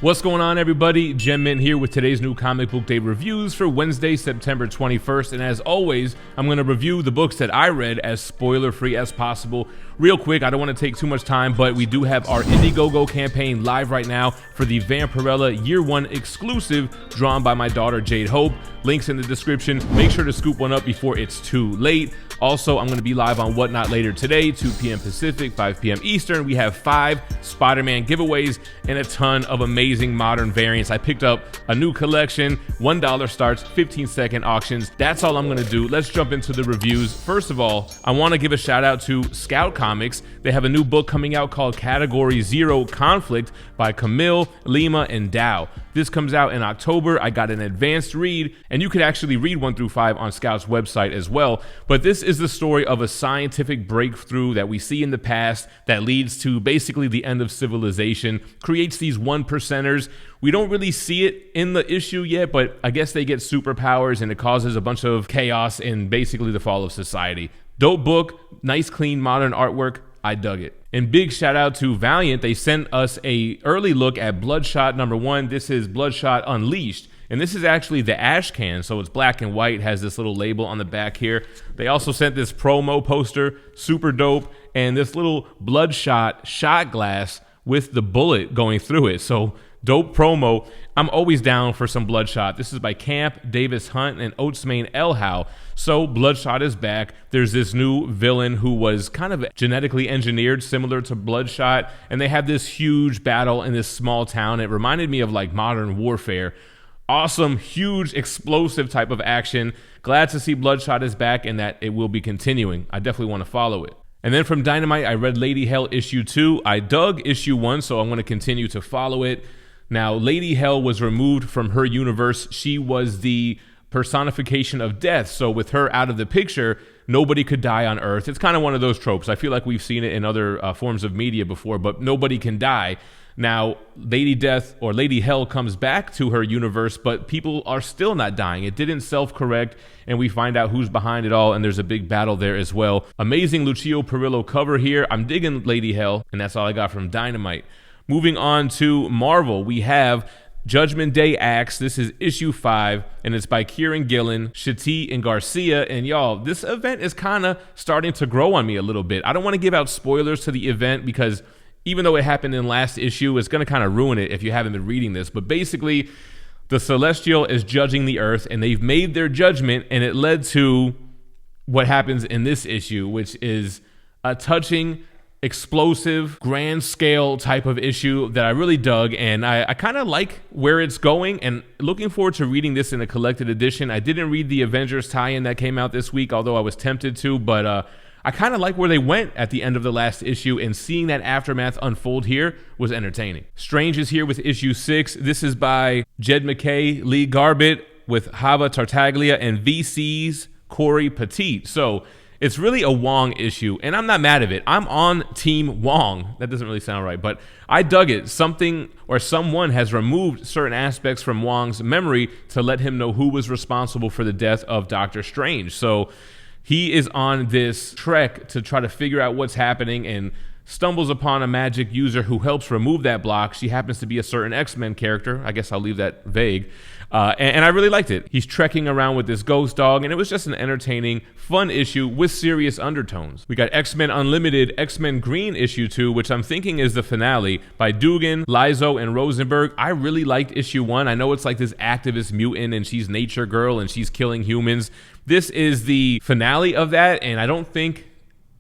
What's going on, everybody? GemMint here with today's new comic book day reviews for Wednesday, September 21st. And as always, I'm going to review the books that I read as spoiler-free as possible. Real quick, I don't want to take too much time, but we do have our Indiegogo campaign live right now for the Vampirella Year 1 exclusive drawn by my daughter, Jade Hope. Links in the description. Make sure to scoop one up before it's too late. Also, I'm going to be live on Whatnot later today, 2 p.m. Pacific, 5 p.m. Eastern. We have 5 Spider-Man giveaways and a ton of amazing modern variants. I picked up a new collection, $1 starts, 15-second auctions. That's all I'm going to do. Let's jump into the reviews. First of all, I want to give a shout out to Scout Comics. They have a new book coming out called Category 0 Conflict by Camille, Lima, and Dow. This comes out in October. I got an advanced read, and you could actually read 1 through 5 on Scout's website as well. But this is the story of a scientific breakthrough that we see in the past that leads to basically the end of civilization, creates these 1%ers. We don't really see it in the issue yet, but I guess they get superpowers and it causes a bunch of chaos and basically the fall of society. Dope book, nice clean modern artwork. I dug it. And big shout out to Valiant. They sent us a early look at Bloodshot #1. This is Bloodshot Unleashed. And this is actually the ash can, so it's black and white, has this little label on the back here. They also sent this promo poster, super dope, and this little Bloodshot shot glass with the bullet going through it. So dope promo. I'm always down for some Bloodshot. This is by Camp, Davis Hunt, and Oatsmain Elhow. So Bloodshot is back. There's this new villain who was kind of genetically engineered, similar to Bloodshot, and they have this huge battle in this small town. It reminded me of like Modern Warfare. Awesome, huge, explosive type of action. Glad to see Bloodshot is back and that it will be continuing. I definitely want to follow it. And then from Dynamite, I read Lady Hell issue 2. I dug issue 1, so I'm going to continue to follow it. Now, Lady Hell was removed from her universe. She was the personification of death. So with her out of the picture, nobody could die on Earth. It's kind of one of those tropes. I feel like we've seen it in other forms of media before, but nobody can die. Now, Lady Death or Lady Hell comes back to her universe, but people are still not dying. It didn't self-correct, and we find out who's behind it all, and there's a big battle there as well. Amazing Lucio Perillo cover here. I'm digging Lady Hell, and that's all I got from Dynamite. Moving on to Marvel, we have Judgment Day Axe. This is issue 5, and it's by Kieran Gillen, Shati, and Garcia. And y'all, this event is kind of starting to grow on me a little bit. I don't want to give out spoilers to the event because even though it happened in last issue, it's going to kind of ruin it if you haven't been reading this. But basically, the Celestial is judging the Earth, and they've made their judgment, and it led to what happens in this issue, which is a touching, explosive, grand scale type of issue that I really dug, and I kind of like where it's going and looking forward to reading this in a collected edition. I didn't read the Avengers tie-in that came out this week, although I was tempted to, but I kind of like where they went at the end of the last issue, and seeing that aftermath unfold here was entertaining. Strange is here with issue 6. This is by Jed McKay, Lee Garbett, with Hava Tartaglia and VC's Corey Petit. So it's really a Wong issue, and I'm not mad at it. I'm on Team Wong. That doesn't really sound right, but I dug it. Something or someone has removed certain aspects from Wong's memory to let him know who was responsible for the death of Doctor Strange. So he is on this trek to try to figure out what's happening and stumbles upon a magic user who helps remove that block. She happens to be a certain X-Men character. I guess I'll leave that vague. And I really liked it. He's trekking around with this ghost dog, and it was just an entertaining, fun issue with serious undertones. We got X-Men Unlimited, X-Men Green issue 2, which I'm thinking is the finale, by Dugan, Lizo, and Rosenberg. I really liked issue 1. I know it's like this activist mutant, and she's nature girl, and she's killing humans. This is the finale of that, and I don't think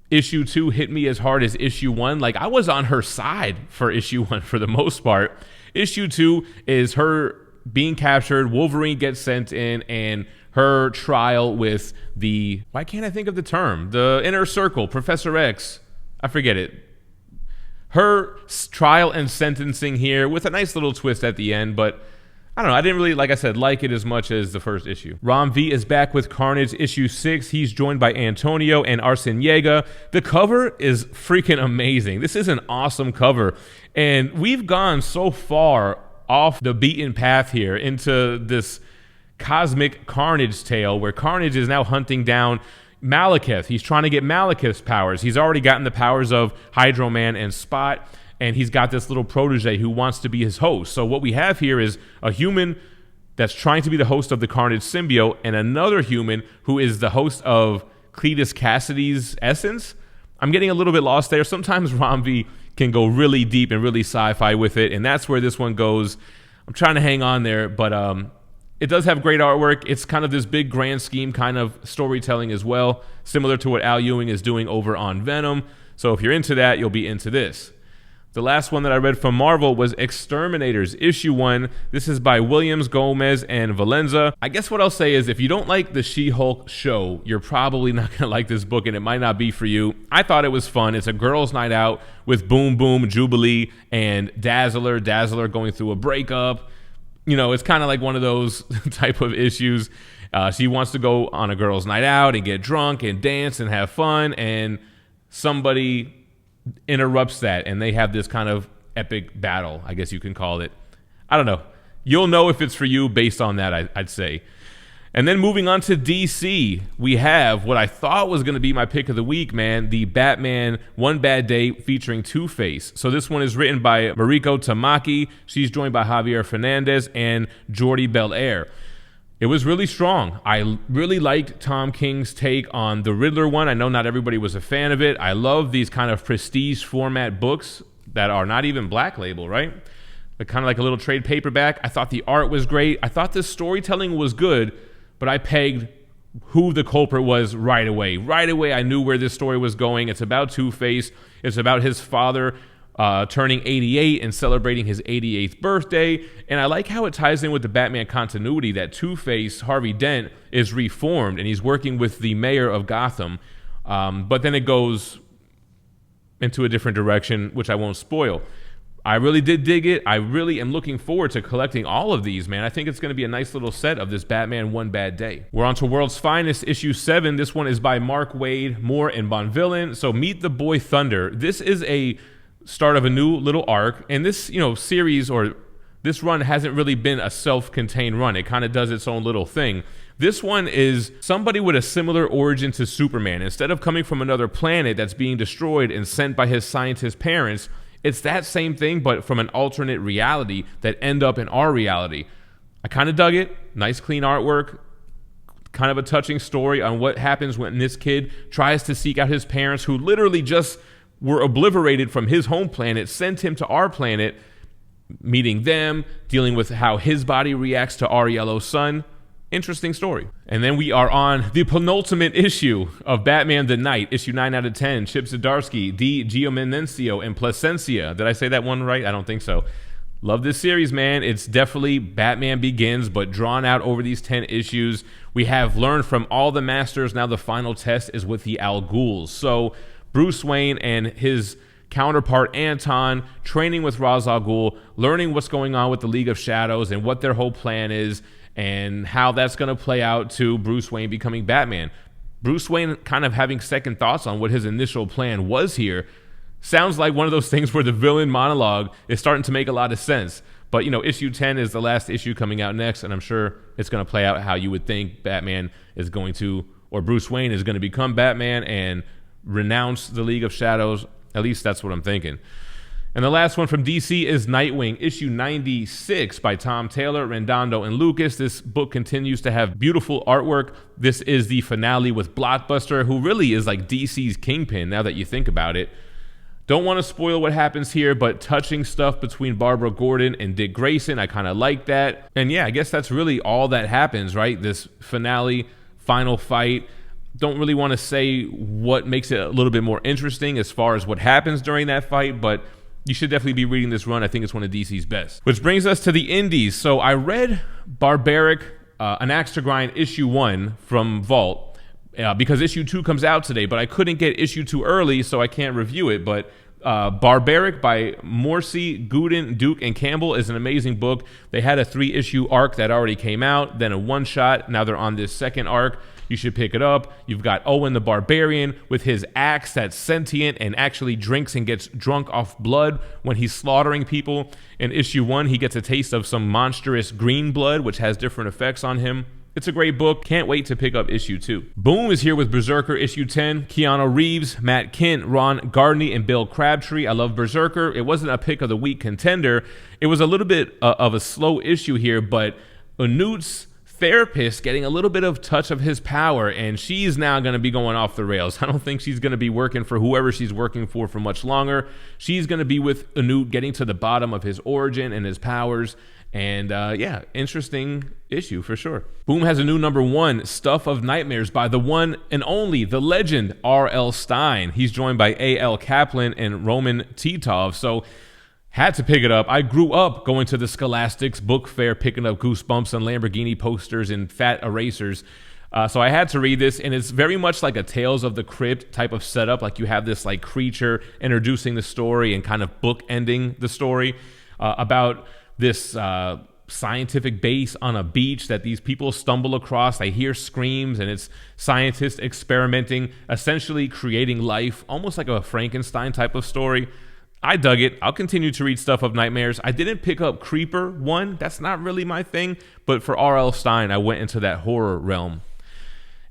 issue 2 hit me as hard as issue 1. Like, I was on her side for issue 1 for the most part. Issue 2 is her being captured, Wolverine gets sent in, and her trial with the, why can't I think of the term? The Inner Circle, Professor X. I forget it. Her trial and sentencing here with a nice little twist at the end, but I don't know. I didn't really, like I said, like it as much as the first issue. Ram V is back with Carnage issue 6. He's joined by Antonio and Arsene Yeaga. The cover is freaking amazing. This is an awesome cover, and we've gone so far off the beaten path here into this cosmic Carnage tale where Carnage is now hunting down Malekith. He's trying to get Malekith's powers. He's already gotten the powers of Hydro Man and Spot. and he's got this little protege who wants to be his host. So what we have here is a human that's trying to be the host of the Carnage symbiote, and another human who is the host of Cletus Cassidy's essence. I'm getting a little bit lost there. Sometimes Rom-V can go really deep and really sci-fi with it, and that's where this one goes. I'm trying to hang on there, but it does have great artwork. It's kind of this big grand scheme kind of storytelling as well, similar to what Al Ewing is doing over on Venom. So if you're into that, you'll be into this. The last one that I read from Marvel was X-Terminators, issue 1. This is by Williams, Gomez, and Valenza. I guess what I'll say is if you don't like the She-Hulk show, you're probably not going to like this book, and it might not be for you. I thought it was fun. It's a girls' night out with Boom Boom, Jubilee, and Dazzler. Dazzler going through a breakup. You know, it's kind of like one of those type of issues. She wants to go on a girls' night out and get drunk and dance and have fun, and somebody interrupts that, and they have this kind of epic battle, I guess you can call it. I don't know. You'll know if it's for you based on that, I'd say. And then moving on to DC, we have what I thought was going to be my pick of the week, man, the Batman One Bad Day featuring Two-Face. So this one is written by Mariko Tamaki. She's joined by Javier Fernandez and Jordi Belair. It was really strong. I really liked Tom King's take on the Riddler one. I know not everybody was a fan of it. I love these kind of prestige format books that are not even Black Label, right? But kind of like a little trade paperback. I thought the art was great. I thought the storytelling was good, but I pegged who the culprit was right away. Right away, I knew where this story was going. It's about Two-Face. It's about his father turning 88 and celebrating his 88th birthday. And I like how it ties in with the Batman continuity that Two-Face, Harvey Dent, is reformed and he's working with the mayor of Gotham. But then it goes into a different direction, which I won't spoil. I really did dig it. I really am looking forward to collecting all of these, man. I think it's going to be a nice little set of this Batman One Bad Day. We're on to World's Finest, issue 7. This one is by Mark Waid, Moore, and Bonvillain. So Meet the Boy Thunder. This is a start of a new little arc, and this series or this run hasn't really been a self-contained run. It kind of does its own little thing. This one is somebody with a similar origin to Superman. Instead of coming from another planet that's being destroyed and sent by his scientist parents, it's that same thing but from an alternate reality that end up in our reality. I kind of dug it. Nice clean artwork, kind of a touching story on what happens when this kid tries to seek out his parents who literally just were obliterated from his home planet, sent him to our planet, meeting them, dealing with how his body reacts to our yellow sun. Interesting story. And then we are on the penultimate issue of Batman the Knight, issue 9 out of 10. Chip Zdarsky, D. Giomenencio, and Placencia. Did I say that one right? I don't think so. Love this series, man. It's definitely Batman Begins, but drawn out over these 10 issues. We have learned from all the masters. Now the final test is with the Al Ghuls. So Bruce Wayne and his counterpart Anton training with Ra's al Ghul, learning what's going on with the League of Shadows and what their whole plan is and how that's going to play out to Bruce Wayne becoming Batman. Bruce Wayne kind of having second thoughts on what his initial plan was here. Sounds like one of those things where the villain monologue is starting to make a lot of sense. But, issue 10 is the last issue coming out next, and I'm sure it's going to play out how you would think Batman is going to, or Bruce Wayne is going to become Batman and renounce the League of Shadows. At least that's what I'm thinking. And the last one from DC is Nightwing, issue 96 by Tom Taylor, Rendondo, and Lucas. This book continues to have beautiful artwork. This is the finale with Blockbuster, who really is like DC's kingpin now that you think about it. Don't want to spoil what happens here, but touching stuff between Barbara Gordon and Dick Grayson. I kind of like that. And yeah, I guess that's really all that happens, right? This finale, final fight. Don't really want to say what makes it a little bit more interesting as far as what happens during that fight, but you should definitely be reading this run. I think it's one of DC's best. Which brings us to the indies. So I read Barbaric, An Axe to Grind, issue 1 from Vault because issue 2 comes out today, but I couldn't get issue 2 early, so I can't review it. But Barbaric by Morrissey, Gooden, Duke, and Campbell is an amazing book. They had a 3-issue arc that already came out, then a one-shot. Now they're on this second arc. You should pick it up. You've got Owen the Barbarian with his axe that's sentient and actually drinks and gets drunk off blood when he's slaughtering people. In issue 1, he gets a taste of some monstrous green blood, which has different effects on him. It's a great book. Can't wait to pick up issue 2. Boom is here with Berserker issue 10. Keanu Reeves, Matt Kint, Ron Gardney, and Bill Crabtree. I love Berserker. It wasn't a pick of the week contender. It was a little bit of a slow issue here, but Unut's therapist getting a little bit of touch of his power, and she's now going to be going off the rails. I don't think she's going to be working for whoever she's working for much longer. She's going to be with Unut, getting to the bottom of his origin and his powers. And yeah, interesting issue for sure. Boom has a new number 1, Stuff of Nightmares, by the one and only, the legend, R.L. Stine. He's joined by A.L. Kaplan and Roman Titov. So had to pick it up. I grew up going to the Scholastics book fair, picking up Goosebumps and Lamborghini posters and fat erasers. So I had to read this, and it's very much like a Tales of the Crypt type of setup. Like you have this like creature introducing the story and kind of bookending the story about this scientific base on a beach that these people stumble across. They hear screams, and it's scientists experimenting, essentially creating life, almost like a Frankenstein type of story. I dug it. I'll continue to read Stuff of Nightmares. I didn't pick up Creeper 1. That's not really my thing. But for R.L. Stine, I went into that horror realm.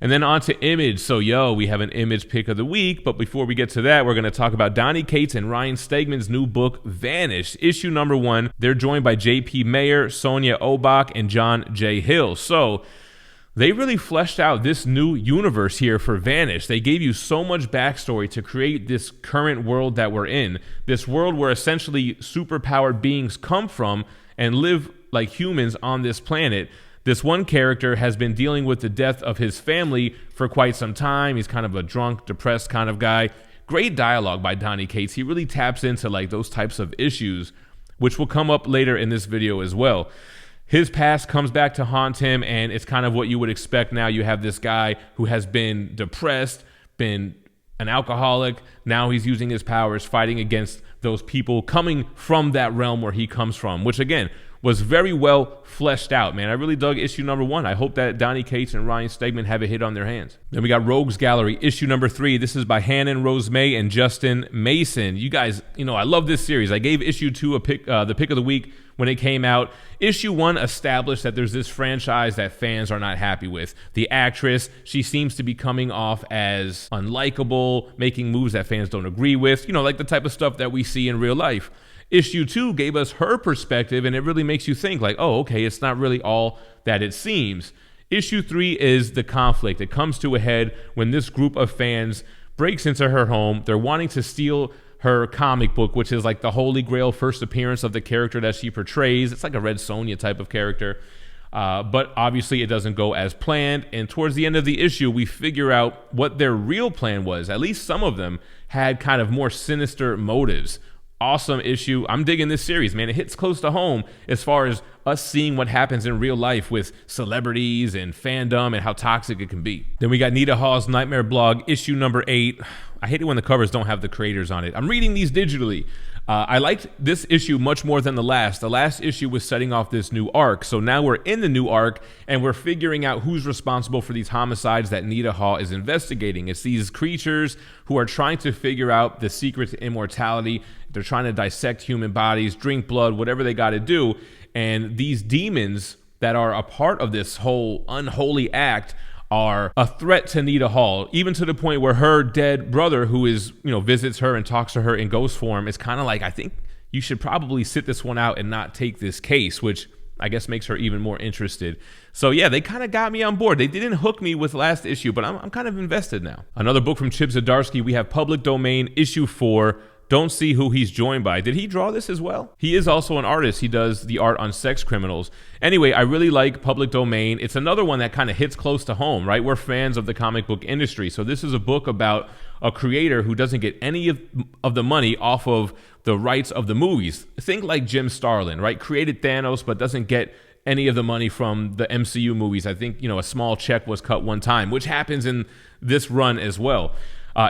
And then on to Image. So, we have an Image pick of the week. But before we get to that, we're going to talk about Donny Cates and Ryan Stegman's new book, Vanish, issue number 1. They're joined by J.P. Mayer, Sonia Obach, and John J. Hill. So they really fleshed out this new universe here for Vanish. They gave you so much backstory to create this current world that we're in. This world where essentially superpowered beings come from and live like humans on this planet. This one character has been dealing with the death of his family for quite some time. He's kind of a drunk, depressed kind of guy. Great dialogue by Donny Cates. He really taps into like those types of issues, which will come up later in this video as well. His past comes back to haunt him, and it's kind of what you would expect now. You have this guy who has been depressed, been an alcoholic. Now he's using his powers, fighting against those people coming from that realm where he comes from, which again was very well fleshed out, man. I really dug issue number 1. I hope that Donny Cates and Ryan Stegman have a hit on their hands. Then we got Rogues Gallery, issue number 3. This is by Hannon Rose May and Justin Mason. You guys, I love this series. I gave issue 2 the pick of the week when it came out. Issue 1 established that there's this franchise that fans are not happy with. The actress, she seems to be coming off as unlikable, making moves that fans don't agree with, like the type of stuff that we see in real life. Issue 2 gave us her perspective, and it really makes you think like, oh, okay, it's not really all that it seems. Issue 3 is the conflict. It comes to a head when this group of fans breaks into her home. They're wanting to steal her comic book, which is like the holy grail first appearance of the character that she portrays. It's like a Red Sonja type of character. But obviously it doesn't go as planned. And towards the end of the issue, we figure out what their real plan was. At least some of them had kind of more sinister motives. Awesome issue. I'm digging this series, man. It hits close to home as far as us seeing what happens in real life with celebrities and fandom and how toxic it can be. Then we got Nita Hall's Nightmare Blog, issue number 8. I hate it when the covers don't have the creators on it. I'm reading these digitally. I liked this issue much more than the last. The last issue was setting off this new arc. So now we're in the new arc, and we're figuring out who's responsible for these homicides that Nita Hall is investigating. It's these creatures who are trying to figure out the secret to immortality. They're trying to dissect human bodies, drink blood, whatever they got to do. And these demons that are a part of this whole unholy act are a threat to Nita Hall, even to the point where her dead brother, who is, visits her and talks to her in ghost form, is kind of like, I think you should probably sit this one out and not take this case, which I guess makes her even more interested. So yeah, they kind of got me on board. They didn't hook me with last issue, but I'm kind of invested now. Another book from Chip Zdarsky, we have Public Domain, issue 4. Don't see who he's joined by. Did he draw this as well? He is also an artist. He does the art on sex criminals. Anyway, I really like Public Domain. It's another one that kind of hits close to home, right? We're fans of the comic book industry. So this is a book about a creator who doesn't get any of the money off of the rights of the movies. Think like Jim Starlin, right? Created Thanos, but doesn't get any of the money from the MCU movies. I think, a small check was cut one time, which happens in this run as well.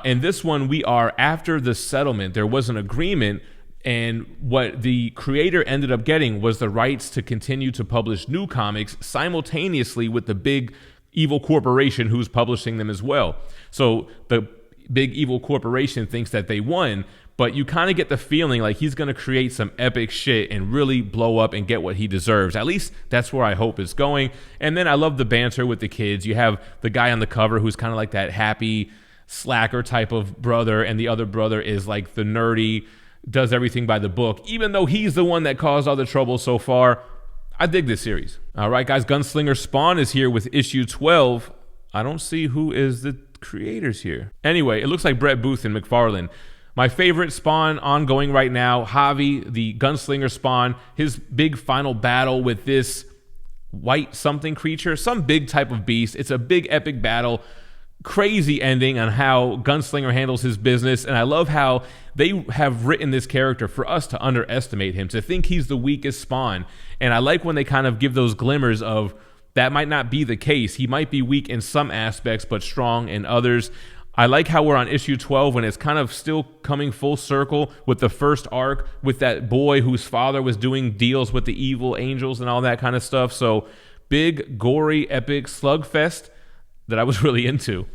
In this one, we are after the settlement. There was an agreement, and what the creator ended up getting was the rights to continue to publish new comics simultaneously with the big evil corporation who's publishing them as well. So the big evil corporation thinks that they won, but you kind of get the feeling like he's going to create some epic shit and really blow up and get what he deserves. At least that's where I hope it's going. And then I love the banter with the kids. You have the guy on the cover who's kind of like that happy slacker type of brother, and the other brother is like the nerdy, does everything by the book, even though he's the one that caused all the trouble so far. I dig this series. All right, guys, Gunslinger Spawn is here with issue 12. I don't see who is the creators here. Anyway, it looks like Brett Booth and McFarlane. My favorite Spawn ongoing right now, Javi, the Gunslinger Spawn, his big final battle with this white something creature, some big type of beast. It's a big epic battle. Crazy ending on how Gunslinger handles his business, and I love how they have written this character for us to underestimate him, to think he's the weakest Spawn. And I like when they kind of give those glimmers of that might not be the case. He might be weak in some aspects but strong in others. I like how we're on issue 12 when it's kind of still coming full circle with the first arc with that boy whose father was doing deals with the evil angels and all that kind of stuff. So big, gory, epic slugfest that I was really into.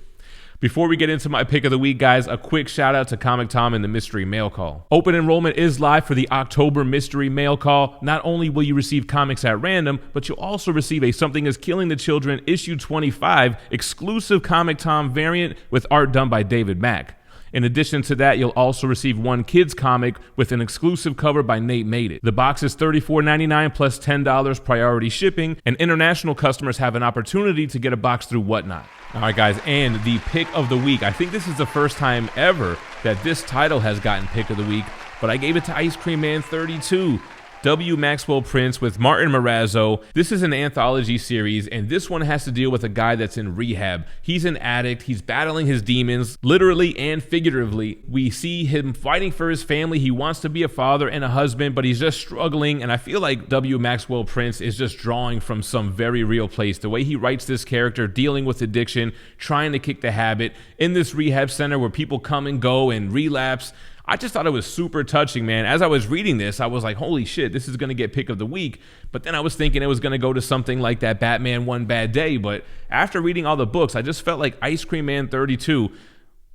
Before we get into my pick of the week, guys, a quick shout out to Comic Tom and the Mystery Mail Call. Open enrollment is live for the October Mystery Mail Call. Not only will you receive comics at random, but you'll also receive a Something is Killing the Children issue 25 exclusive Comic Tom variant with art done by David Mack. In addition to that, you'll also receive one kids comic with an exclusive cover by Nate Made It. The box is $34.99 plus $10 priority shipping, and international customers have an opportunity to get a box through Whatnot. All right, guys, and the pick of the week. I think this is the first time ever that this title has gotten pick of the week, but I gave it to Ice Cream Man 32. W. Maxwell Prince with Martin Morazzo. This is an anthology series, and this one has to deal with a guy that's in rehab. He's an addict. He's battling his demons, literally and figuratively. We see him fighting for his family. He wants to be a father and a husband, but he's just struggling, and I feel like W. Maxwell Prince is just drawing from some very real place. The way he writes this character, dealing with addiction, trying to kick the habit, in this rehab center where people come and go and relapse. I just thought it was super touching, man. As I was reading this, I was like, holy shit, this is going to get pick of the week. But then I was thinking it was going to go to something like that Batman One Bad Day. But after reading all the books, I just felt like Ice Cream Man 32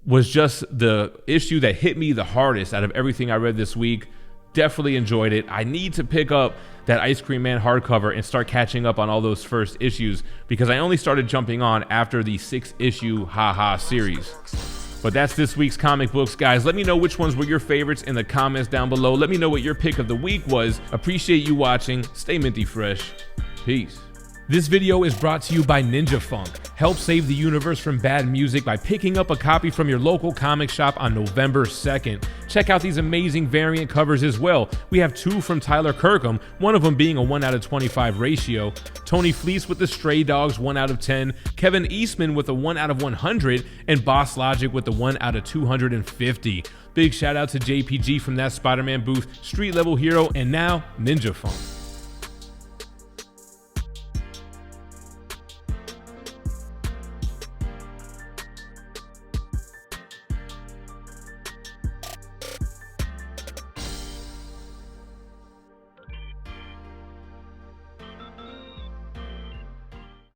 was just the issue that hit me the hardest out of everything I read this week. Definitely enjoyed it. I need to pick up that Ice Cream Man hardcover and start catching up on all those first issues, because I only started jumping on after the 6-issue Ha-Ha series. But that's this week's comic books, guys. Let me know which ones were your favorites in the comments down below. Let me know what your pick of the week was. Appreciate you watching. Stay minty fresh. Peace. This video is brought to you by Ninja Funk. Help save the universe from bad music by picking up a copy from your local comic shop on November 2nd. Check out these amazing variant covers as well. We have 2 from Tyler Kirkham, one of them being a 1/25 ratio. Tony Fleece with the Stray Dogs 1/10, Kevin Eastman with a 1/100, and Boss Logic with the 1/250. Big shout out to JPG from That Spider-Man booth, Street Level Hero, and now Ninja Funk.